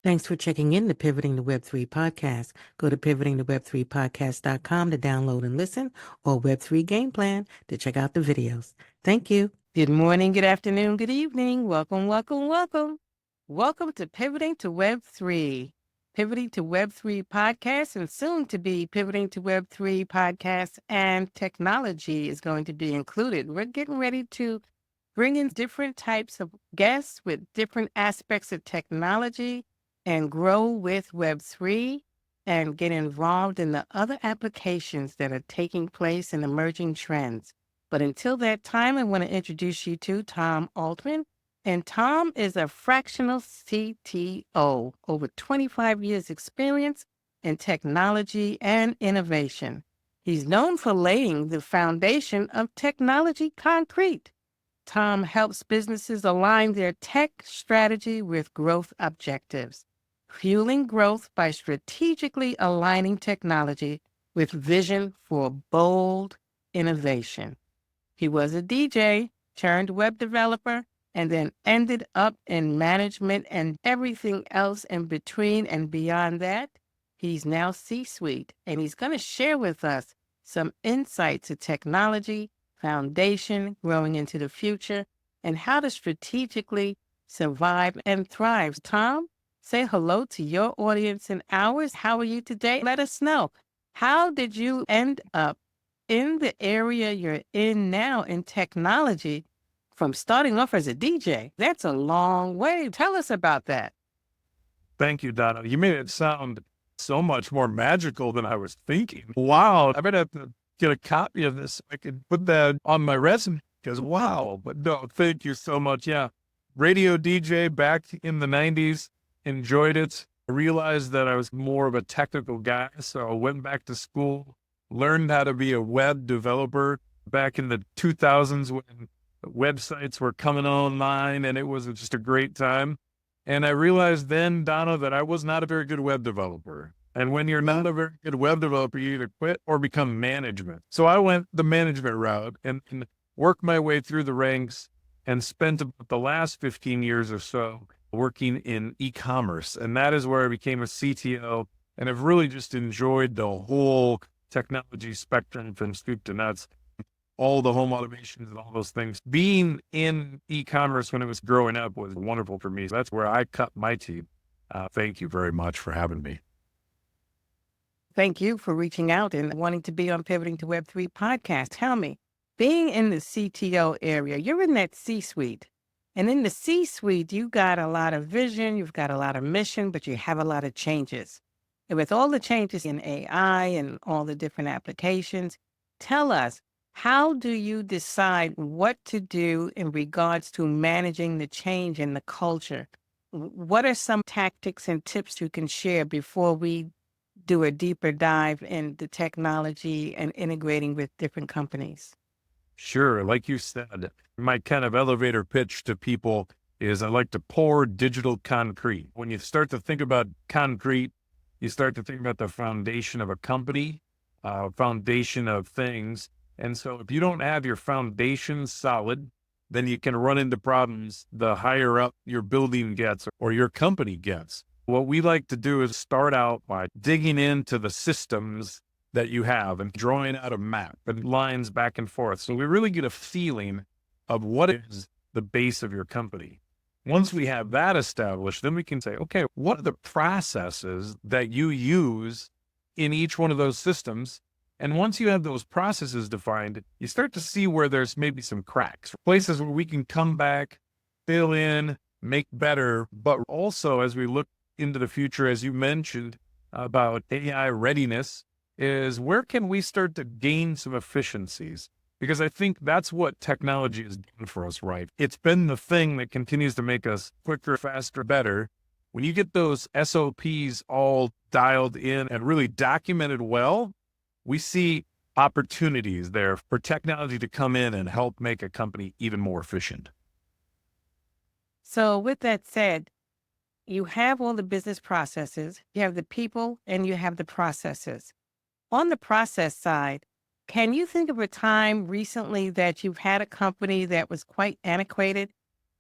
Thanks for checking in the Pivoting to Web3 podcast. Go to pivotingtoweb3podcast.com to download and listen, or Web3 Game Plan to check out the videos. Thank you. Good morning, good afternoon, good evening. Welcome, welcome, welcome. Welcome to Pivoting to Web3. Pivoting to Web3 podcast, and soon to be Pivoting to Web3 podcast, and technology is going to be included. We're getting ready to bring in different types of guests with different aspects of technology and grow with Web3 and get involved in the other applications that are taking place and emerging trends. But until that time, I want to introduce you to Tom Altman. And Tom is a fractional CTO, over 25 years experience in technology and innovation. He's known for laying the foundation of technology concrete. Tom helps businesses align their tech strategy with growth objectives, fueling growth by strategically aligning technology with vision for bold innovation. He was a DJ turned web developer and then ended up in management and everything else in between and beyond that. He's now C-suite, and he's going to share with us some insights to technology, foundation, growing into the future, and how to strategically survive and thrive. Tom, say hello to your audience and ours. How are you today? Let us know. How did you end up in the area you're in now in technology from starting off as a DJ? That's a long way. Tell us about that. Thank you, Donna. You made it sound so much more magical than I was thinking. Wow. I better have to get a copy of this so I could put that on my resume, because wow. But no, thank you so much. Yeah. Radio DJ back in the 90s, enjoyed it. I realized that I was more of a technical guy, so I went back to school, learned how to be a web developer back in the 2000s when websites were coming online, and it was just a great time. And I realized then, Donna, that I was not a very good web developer. And when you're not a very good web developer, you either quit or become management. So I went the management route and worked my way through the ranks and spent about the last 15 years or so working in e-commerce. And that is where I became a CTO. And I've really just enjoyed the whole technology spectrum from soup to nuts, all the home automations and all those things. Being in e-commerce when it was growing up was wonderful for me. So that's where I cut my teeth. Thank you very much for having me. Thank you for reaching out and wanting to be on Pivoting to Web3 podcast. Tell me, being in the CTO area, you're in that C-suite. And in the C-suite, you got a lot of vision, you've got a lot of mission, but you have a lot of changes. And with all the changes in AI and all the different applications, tell us, how do you decide what to do in regards to managing the change in the culture? What are some tactics and tips you can share before we do a deeper dive in the technology and integrating with different companies? Sure. Like you said, my kind of elevator pitch to people is I like to pour digital concrete. When you start to think about concrete, you start to think about the foundation of a company, foundation of things. And so if you don't have your foundation solid, then you can run into problems the higher up your building gets or your company gets. What we like to do is start out by digging into the systems that you have and drawing out a map and lines back and forth. So we really get a feeling of what is the base of your company. Once we have that established, then we can say, okay, what are the processes that you use in each one of those systems? And once you have those processes defined, you start to see where there's maybe some cracks, places where we can come back, fill in, make better. But also, as we look into the future, as you mentioned about AI readiness, is where can we start to gain some efficiencies? Because I think that's what technology has done for us, right? It's been the thing that continues to make us quicker, faster, better. When you get those SOPs all dialed in and really documented well, we see opportunities there for technology to come in and help make a company even more efficient. So with that said, you have all the business processes, you have the people, and you have the processes. On the process side, can you think of a time recently that you've had a company that was quite antiquated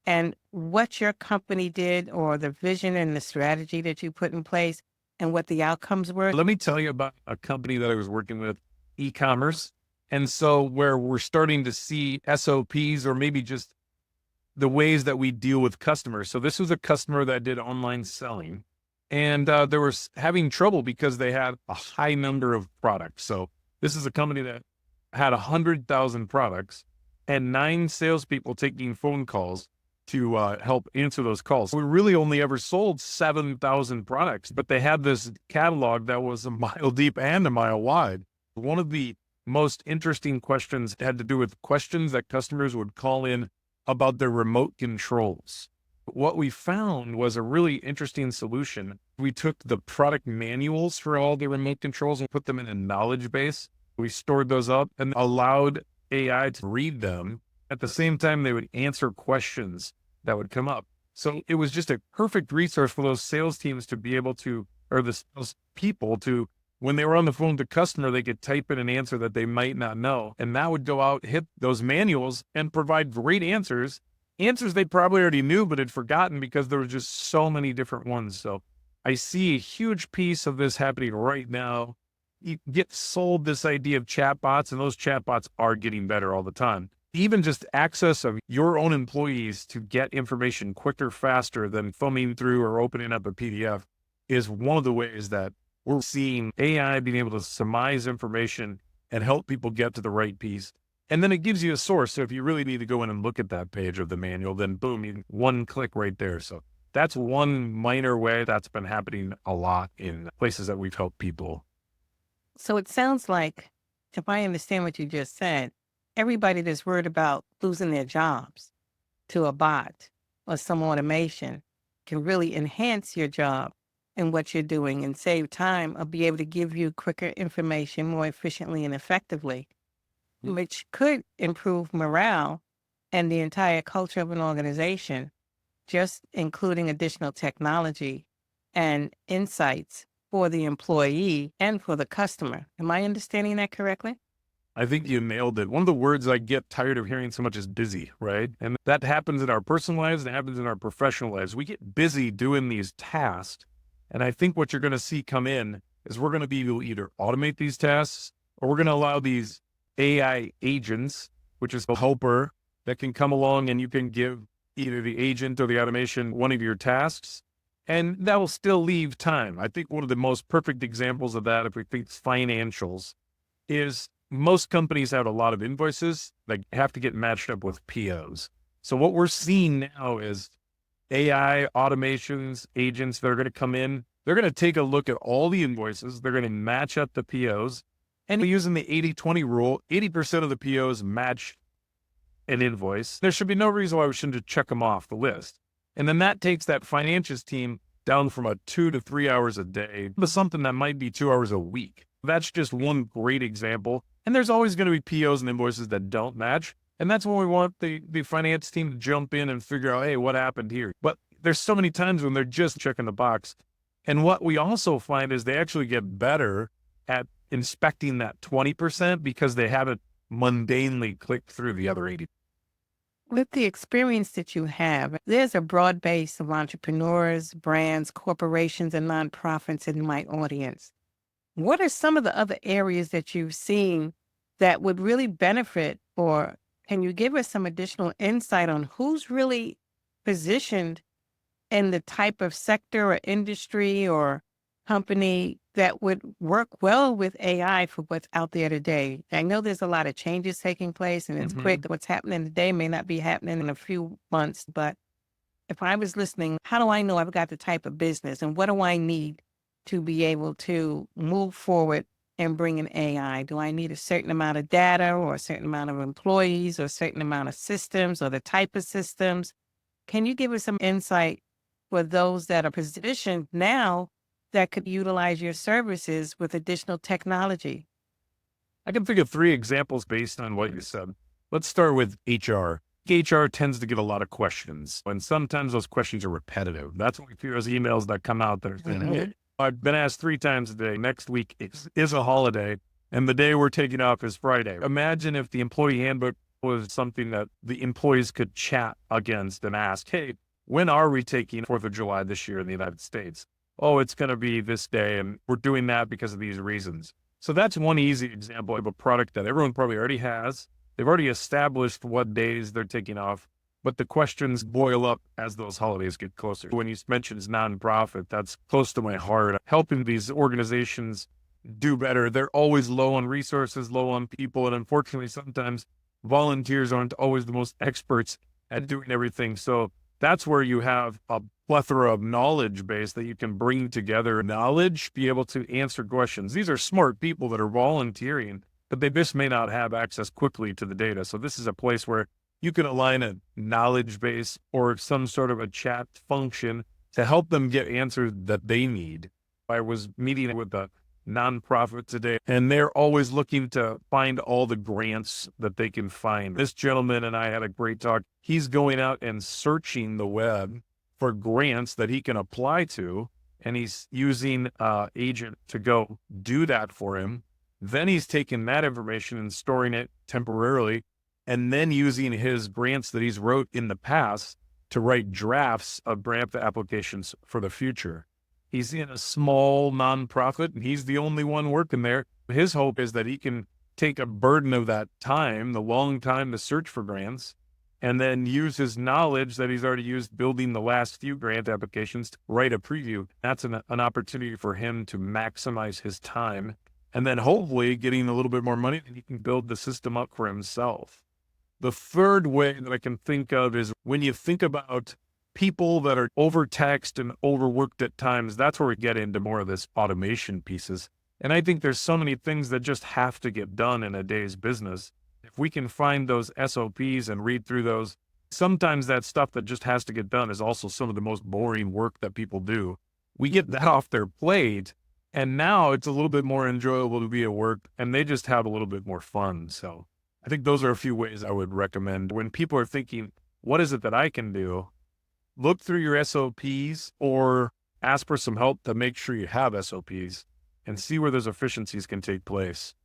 and what your company did, or the vision and the strategy that you put in place, and what the outcomes were? Let me tell you about a company that I was working with, e-commerce. And so where we're starting to see SOPs, or maybe just the ways that we deal with customers. So this was a customer that did online selling, and they were having trouble because they had a high number of products. So this is a company that had 100,000 products and 9 salespeople taking phone calls to help answer those calls. We really only ever sold 7,000 products, but they had this catalog that was a mile deep and a mile wide. One of the most interesting questions had to do with questions that customers would call in about their remote controls. What we found was a really interesting solution. We took the product manuals for all the remote controls and put them in a knowledge base. We stored those up and allowed AI to read them. At the same time, they would answer questions that would come up. So it was just a perfect resource for those sales teams to be able to, or the sales people to, when they were on the phone with the customer, they could type in an answer that they might not know. And that would go out, hit those manuals, and provide great answers they probably already knew, but had forgotten because there were just so many different ones. So I see a huge piece of this happening right now. You get sold this idea of chatbots, and those chatbots are getting better all the time. Even just access of your own employees to get information quicker, faster than thumbing through or opening up a PDF is one of the ways that we're seeing AI being able to surmise information and help people get to the right piece. And then it gives you a source. So if you really need to go in and look at that page of the manual, then boom, you one click right there. So that's one minor way that's been happening a lot in places that we've helped people. So it sounds like, if I understand what you just said, everybody that's worried about losing their jobs to a bot or some automation can really enhance your job and what you're doing and save time, or be able to give you quicker information more efficiently and effectively, which could improve morale and the entire culture of an organization, just including additional technology and insights for the employee and for the customer. Am I understanding that correctly? I think you nailed it. One of the words I get tired of hearing so much is busy, right? And that happens in our personal lives and it happens in our professional lives. We get busy doing these tasks. And I think what you're going to see come in is we're going to be able to either automate these tasks, or we're going to allow these AI agents, which is a helper that can come along and you can give either the agent or the automation one of your tasks, and that will still leave time. I think one of the most perfect examples of that, if we think financials, is most companies have a lot of invoices that have to get matched up with POs. So what we're seeing now is AI automations, agents that are going to come in. They're going to take a look at all the invoices. They're going to match up the POs. And using the 80-20 rule, 80% of the POs match an invoice. There should be no reason why we shouldn't check them off the list. And then that takes that financials team down from a 2 to 3 hours a day to something that might be 2 hours a week. That's just one great example. And there's always going to be POs and invoices that don't match. And that's when we want the finance team to jump in and figure out, hey, what happened here? But there's so many times when they're just checking the box. And what we also find is they actually get better at inspecting that 20% because they haven't mundanely clicked through the other 80. With the experience that you have, there's a broad base of entrepreneurs, brands, corporations, and nonprofits in my audience. What are some of the other areas that you've seen that would really benefit, or can you give us some additional insight on who's really positioned in the type of sector or industry or company that would work well with AI for what's out there today? I know there's a lot of changes taking place and it's quick. What's happening today may not be happening in a few months, but if I was listening, how do I know I've got the type of business, and what do I need to be able to move forward and bring in AI? Do I need a certain amount of data, or a certain amount of employees, or a certain amount of systems, or the type of systems? Can you give us some insight for those that are positioned now that could utilize your services with additional technology? I can think of 3 examples based on what you said. Let's start with HR. HR tends to get a lot of questions, and sometimes those questions are repetitive. That's when we hear those emails that come out that are saying, hey, I've been asked 3 times a day. Next week is a holiday, and the day we're taking off is Friday. Imagine if the employee handbook was something that the employees could chat against and ask, hey, when are we taking 4th of July this year in the United States? Oh, it's going to be this day, and we're doing that because of these reasons. So that's one easy example of a product that everyone probably already has. They've already established what days they're taking off, but the questions boil up as those holidays get closer. When you mentioned nonprofit, that's close to my heart. Helping these organizations do better. They're always low on resources, low on people, and unfortunately, sometimes volunteers aren't always the most experts at doing everything. So that's where you have a plethora of knowledge base that you can bring together. Knowledge, be able to answer questions. These are smart people that are volunteering, but they just may not have access quickly to the data. So this is a place where you can align a knowledge base or some sort of a chat function to help them get answers that they need. I was meeting with a nonprofit today, and they're always looking to find all the grants that they can find. This gentleman and I had a great talk. He's going out and searching the web for grants that he can apply to, and he's using agent to go do that for him. Then he's taking that information and storing it temporarily, and then using his grants that he's wrote in the past to write drafts of grant applications for the future. He's in a small nonprofit, and he's the only one working there. His hope is that he can take a burden of that time, the long time to search for grants, and then use his knowledge that he's already used building the last few grant applications to write a preview. That's an opportunity for him to maximize his time, and then hopefully getting a little bit more money, and he can build the system up for himself. The third way that I can think of is when you think about people that are overtaxed and overworked at times, that's where we get into more of this automation pieces. And I think there's so many things that just have to get done in a day's business. If we can find those SOPs and read through those, sometimes that stuff that just has to get done is also some of the most boring work that people do. We get that off their plate, and now it's a little bit more enjoyable to be at work, and they just have a little bit more fun. So I think those are a few ways I would recommend. When people are thinking, what is it that I can do? Look through your SOPs or ask for some help to make sure you have SOPs and see where those efficiencies can take place.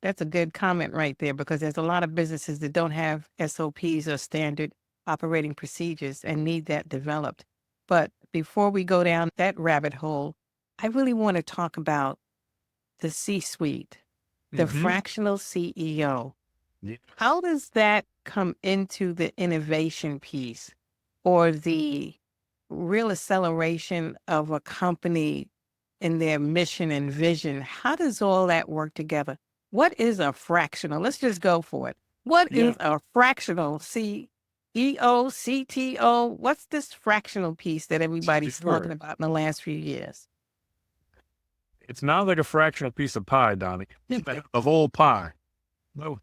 That's a good comment right there, because there's a lot of businesses that don't have SOPs or standard operating procedures and need that developed. But before we go down that rabbit hole, I really want to talk about the C-suite, the fractional CEO. Yeah. How does that come into the innovation piece or the real acceleration of a company in their mission and vision? How does all that work together? What is a fractional? Let's just go for it. What is a fractional CEO, CTO? What's this fractional piece that everybody's talking about in the last few years? It's not like a fractional piece of pie, Donnie, of whole pie. No,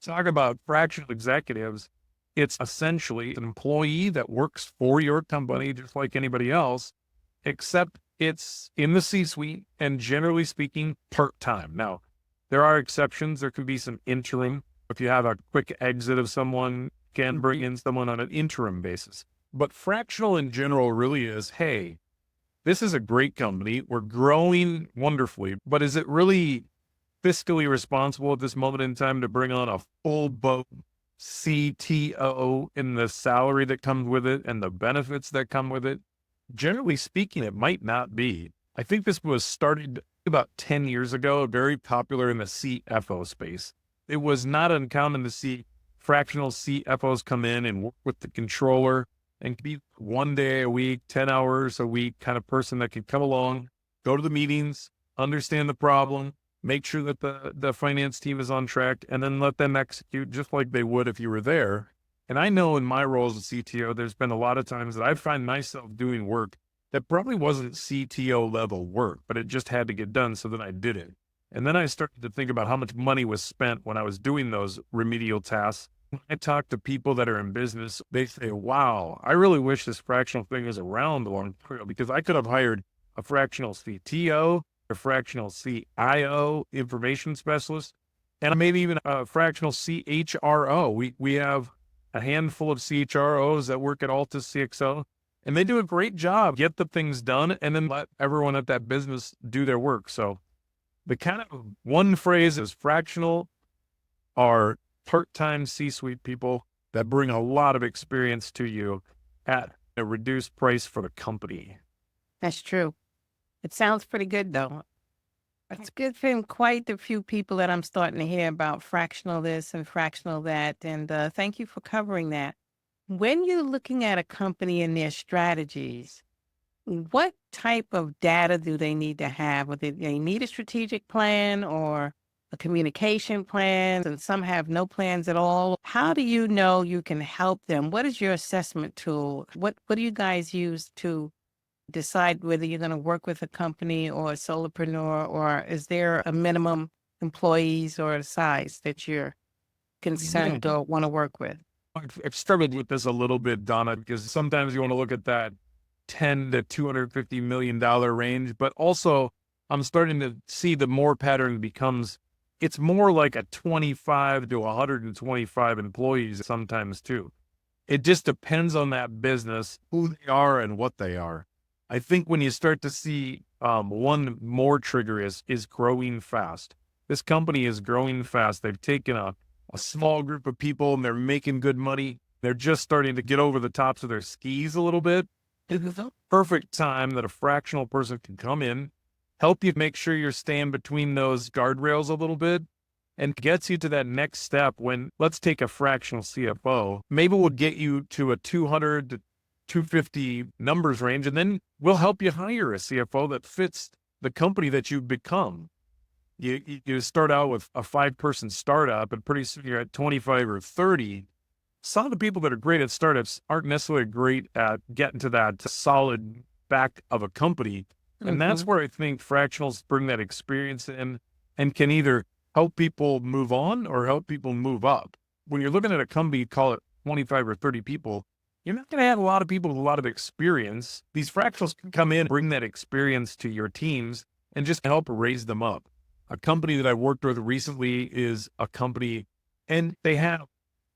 talk about fractional executives. It's essentially an employee that works for your company just like anybody else, except it's in the C-suite and generally speaking, part-time. Now, there are exceptions. There could be some interim. If you have a quick exit of someone, can bring in someone on an interim basis. But fractional in general really is, hey, this is a great company. We're growing wonderfully, but is it really fiscally responsible at this moment in time to bring on a full boat CTO in the salary that comes with it and the benefits that come with it? Generally speaking, it might not be. I think this was started about 10 years ago, very popular in the CFO space. It was not uncommon to see fractional CFOs come in and work with the controller and be 1 day a week, 10 hours a week kind of person that could come along, go to the meetings, understand the problem, make sure that the finance team is on track, and then let them execute just like they would if you were there. And I know in my role as a CTO, there's been a lot of times that I find myself doing work that probably wasn't CTO level work, but it just had to get done. So then I did it. And then I started to think about how much money was spent when I was doing those remedial tasks. When I talk to people that are in business, they say, wow, I really wish this fractional thing is around a long time, because I could have hired a fractional CTO, a fractional CIO, information specialist, and maybe even a fractional CHRO. We have a handful of CHROs that work at Altus CXO, and they do a great job, get the things done, and then let everyone at that business do their work. So the kind of one phrase is fractional are part-time C-suite people that bring a lot of experience to you at a reduced price for the company. That's true. It sounds pretty good, though. It's good for quite a few people that I'm starting to hear about fractional this and fractional that. And thank you for covering that. When you're looking at a company and their strategies, what type of data do they need to have? Whether they need a strategic plan or a communication plan, and some have no plans at all. How do you know you can help them? What is your assessment tool? What do you guys use to decide whether you're going to work with a company or a solopreneur, or is there a minimum employees or a size that you're concerned or want to work with? I've struggled with this a little bit, Donna, because sometimes you want to look at that 10 to $250 million range, but also I'm starting to see the more pattern becomes, it's more like a 25 to 125 employees sometimes too. It just depends on that business, who they are and what they are. I think when you start to see one more trigger is growing fast. This company is growing fast. They've taken a small group of people and they're making good money. They're just starting to get over the tops of their skis a little bit. It's a perfect time that a fractional person can come in, help you make sure you're staying between those guardrails a little bit, and gets you to that next step when, let's take a fractional CFO, maybe we'll get you to a 200 to 250 numbers range, and then we'll help you hire a CFO that fits the company that you've become. You start out with a 5-person startup, and pretty soon you're at 25 or 30. Some of the people that are great at startups aren't necessarily great at getting to that solid back of a company. And that's where I think fractionals bring that experience in and can either help people move on or help people move up. When you're looking at a company, call it 25 or 30 people, you're not going to have a lot of people with a lot of experience. These fractionals can come in, bring that experience to your teams and just help raise them up. A company that I worked with recently is a company, and they have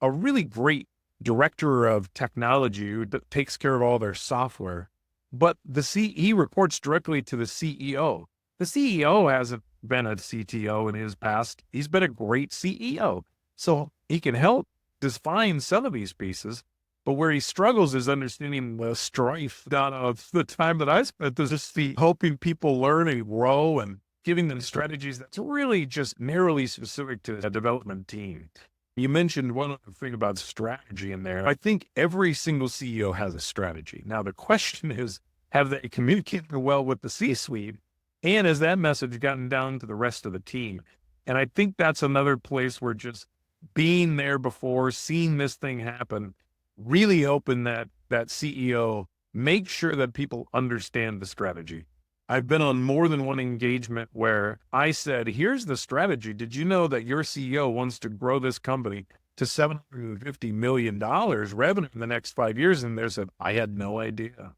a really great director of technology that takes care of all their software. But he reports directly to the CEO. The CEO hasn't been a CTO in his past. He's been a great CEO. So he can help define some of these pieces. But where he struggles is understanding the strife, Donna, of the time that I spent is just helping people learn and grow and giving them strategies that's really just narrowly specific to a development team. You mentioned one other thing about strategy in there. I think every single CEO has a strategy. Now, the question is, have they communicated well with the C-suite? And has that message gotten down to the rest of the team? And I think that's another place where just being there before, seeing this thing happen, really open that CEO, make sure that people understand the strategy. I've been on more than one engagement where I said, here's the strategy. Did you know that your CEO wants to grow this company to $750 million revenue in the next 5 years? And they said, I had no idea.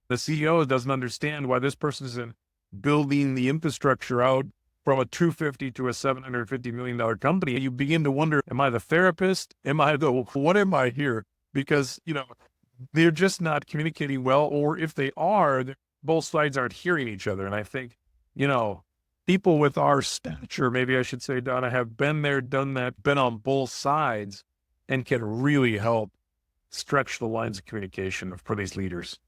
The CEO doesn't understand why this person isn't building the infrastructure out from a 250 to a $750 million company. You begin to wonder, am I the therapist? What am I here? Because, they're just not communicating well, or if they are, both sides aren't hearing each other. And I think, people with our stature, maybe I should say, Donna, have been there, done that, been on both sides, and can really help stretch the lines of communication for these leaders.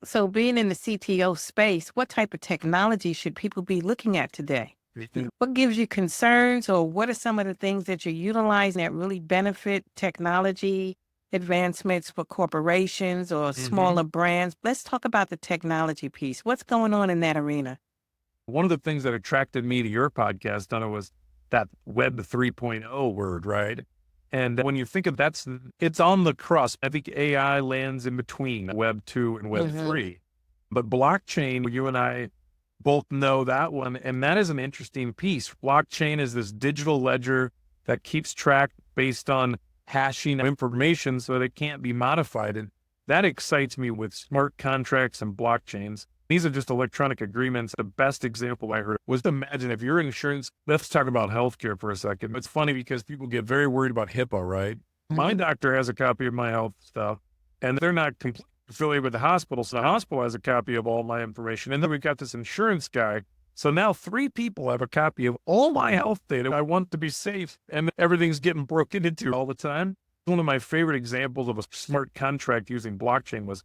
So being in the CTO space, what type of technology should people be looking at today? What gives you concerns, or what are some of the things that you're utilizing that really benefit technology advancements for corporations or smaller brands? Let's talk about the technology piece. What's going on in that arena? One of the things that attracted me to your podcast, Donna, was that Web 3.0 word, right? And when you think of it's on the cusp. I think AI lands in between Web 2 and Web 3. But blockchain, you and I both know that one. And that is an interesting piece. Blockchain is this digital ledger that keeps track based on hashing information so that it can't be modified. And that excites me with smart contracts and blockchains. These are just electronic agreements. The best example I heard was, imagine if you're insurance, let's talk about healthcare for a second. It's funny because people get very worried about HIPAA, right? My doctor has a copy of my health stuff, and they're not completely affiliated with the hospital. So the hospital has a copy of all my information. And then we've got this insurance guy So now 3 people have a copy of all my health data. I want to be safe, and everything's getting broken into all the time. One of my favorite examples of a smart contract using blockchain was,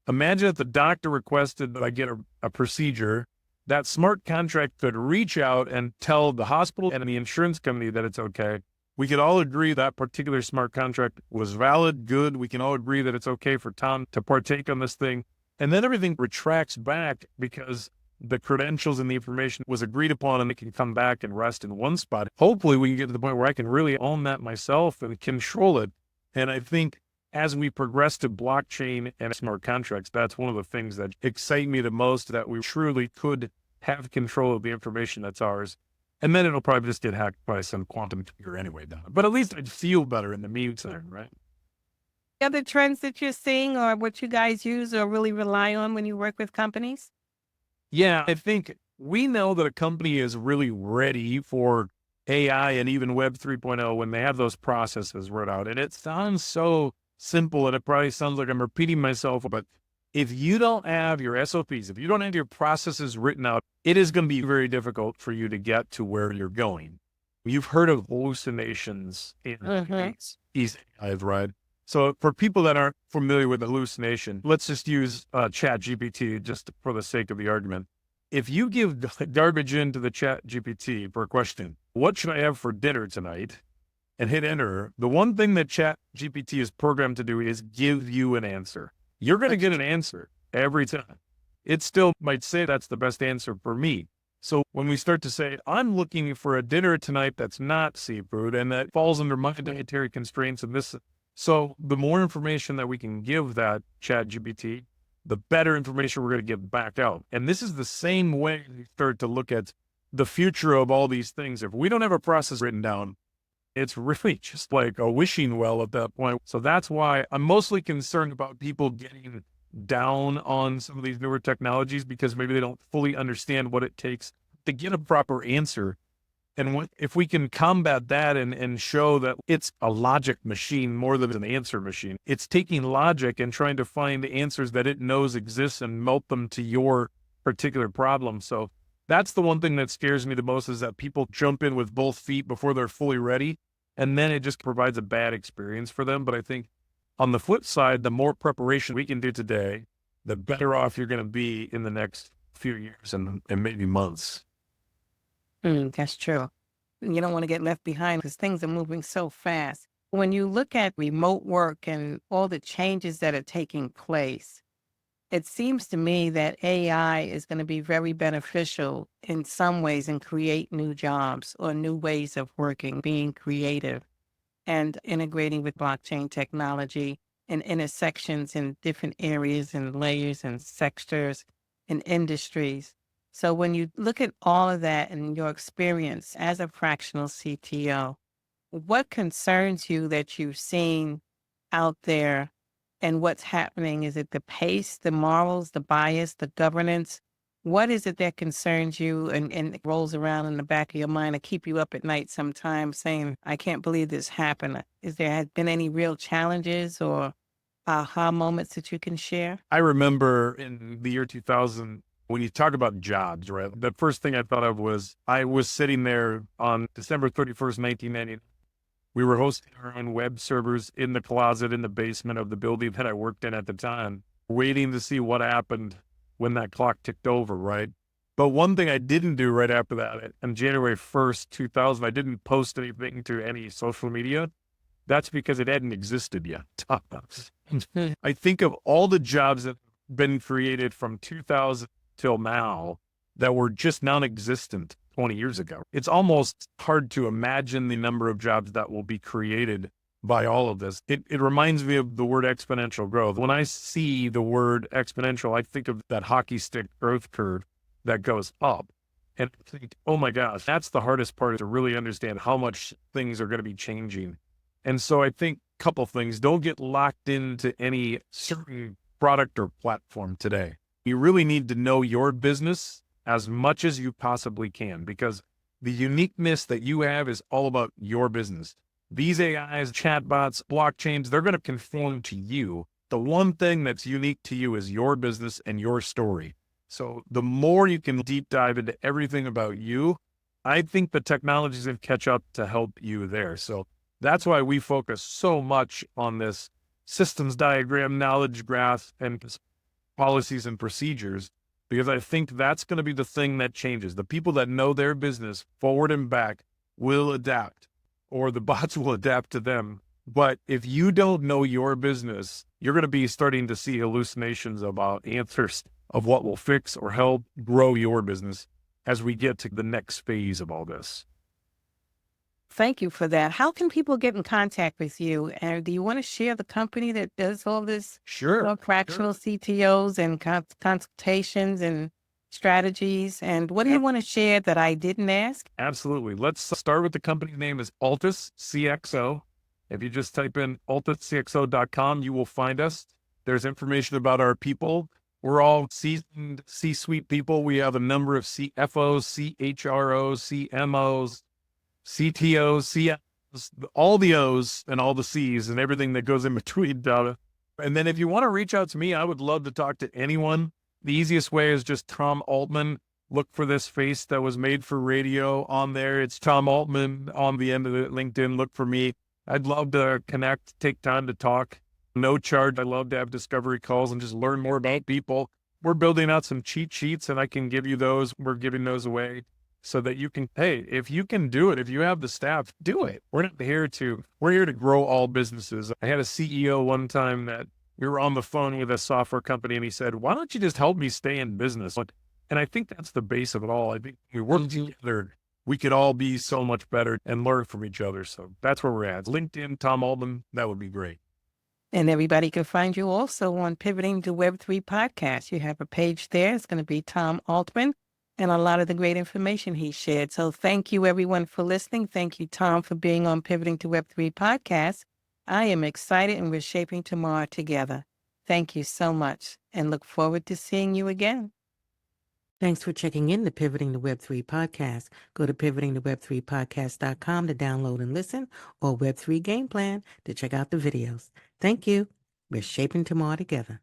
imagine if the doctor requested that I get a procedure, that smart contract could reach out and tell the hospital and the insurance company that it's okay. We could all agree that particular smart contract was valid, good. We can all agree that it's okay for Tom to partake on this thing. And then everything retracts back because the credentials and the information was agreed upon, and it can come back and rest in one spot. Hopefully we can get to the point where I can really own that myself and control it. And I think as we progress to blockchain and smart contracts, that's one of the things that excite me the most, that we truly could have control of the information that's ours. And then it'll probably just get hacked by some quantum computer anyway, Donna. But at least I'd feel better in the meantime, right? Other trends that you're seeing or what you guys use or really rely on when you work with companies? Yeah, I think we know that a company is really ready for AI and even Web 3.0 when they have those processes wrote out. And it sounds so simple, and it probably sounds like I'm repeating myself, but if you don't have your SOPs, if you don't have your processes written out, it is going to be very difficult for you to get to where you're going. You've heard of hallucinations in these AIs, right? So for people that aren't familiar with hallucination, let's just use Chat GPT just for the sake of the argument. If you give garbage into the Chat GPT for a question, what should I have for dinner tonight? And hit enter, the one thing that Chat GPT is programmed to do is give you an answer. You're going to get an answer every time. It still might say that's the best answer for me. So when we start to say, I'm looking for a dinner tonight that's not seafood and that falls under my dietary constraints and this, so the more information that we can give that Chat GPT, the better information we're going to give back out. And this is the same way we start to look at the future of all these things. If we don't have a process written down, it's really just like a wishing well at that point. So that's why I'm mostly concerned about people getting down on some of these newer technologies, because maybe they don't fully understand what it takes to get a proper answer. And if we can combat that and show that it's a logic machine more than an answer machine, it's taking logic and trying to find the answers that it knows exist and melt them to your particular problem. So that's the one thing that scares me the most, is that people jump in with both feet before they're fully ready, and then it just provides a bad experience for them. But I think on the flip side, the more preparation we can do today, the better off you're going to be in the next few years and maybe months. That's true. You don't want to get left behind because things are moving so fast. When you look at remote work and all the changes that are taking place, it seems to me that AI is going to be very beneficial in some ways and create new jobs or new ways of working, being creative and integrating with blockchain technology and intersections in different areas and layers and sectors and industries. So when you look at all of that and your experience as a fractional CTO, what concerns you that you've seen out there and what's happening? Is it the pace, the morals, the bias, the governance? What is it that concerns you and rolls around in the back of your mind to keep you up at night sometimes saying, I can't believe this happened? Is there has been any real challenges or aha moments that you can share? I remember in the year 2000, when you talk about jobs, right? The first thing I thought of was I was sitting there on December 31st, 1990. We were hosting our own web servers in the closet in the basement of the building that I worked in at the time, waiting to see what happened when that clock ticked over, right? But one thing I didn't do right after that, on January 1st, 2000, I didn't post anything to any social media. That's because it hadn't existed yet. I think of all the jobs that have been created from 2000 till now that were just non-existent 20 years ago. It's almost hard to imagine the number of jobs that will be created by all of this. It reminds me of the word exponential growth. When I see the word exponential, I think of that hockey stick growth curve that goes up. And I think, oh my gosh, that's the hardest part, to really understand how much things are going to be changing. And so I think a couple things: don't get locked into any certain product or platform today. You really need to know your business as much as you possibly can, because the uniqueness that you have is all about your business. These AIs, chatbots, blockchains, they're going to conform to you. The one thing that's unique to you is your business and your story. So the more you can deep dive into everything about you, I think the technologies can catch up to help you there. So that's why we focus so much on this systems diagram, knowledge graph, and policies and procedures, because I think that's going to be the thing that changes. The people that know their business forward and back will adapt, or the bots will adapt to them. But if you don't know your business, you're going to be starting to see hallucinations about answers of what will fix or help grow your business as we get to the next phase of all this. Thank you for that. How can people get in contact with you? And do you want to share the company that does all this? Sure. Fractional CTOs and consultations and strategies. And what do you want to share that I didn't ask? Absolutely. Let's start with the company name is Altus CXO. If you just type in altuscxo.com, you will find us. There's information about our people. We're all seasoned C-suite people. We have a number of CFOs, CHROs, CMOs, CTOs, CFOs, all the O's and all the C's and everything that goes in between, Donna. And then if you want to reach out to me, I would love to talk to anyone. The easiest way is just Tom Altman. Look for this face that was made for radio on there. It's Tom Altman on the end of the LinkedIn. Look for me. I'd love to connect, take time to talk. No charge. I love to have discovery calls and just learn more about people. We're building out some cheat sheets and I can give you those. We're giving those away so that you can, hey, if you can do it, if you have the staff, do it. We're here to grow all businesses. I had a CEO one time that we were on the phone with a software company and he said, why don't you just help me stay in business? And I think that's the base of it all. I think we work together. We could all be so much better and learn from each other. So that's where we're at. LinkedIn, Tom Altman, that would be great. And everybody can find you also on Pivoting to Web3 podcast. You have a page there. It's going to be Tom Altman and a lot of the great information he shared. So thank you, everyone, for listening. Thank you, Tom, for being on Pivoting to Web3 podcast. I am excited and we're shaping tomorrow together. Thank you so much and look forward to seeing you again. Thanks for checking in the Pivoting to Web3 podcast. Go to pivotingtoweb3podcast.com to download and listen, or Web3 Game Plan to check out the videos. Thank you. We're shaping tomorrow together.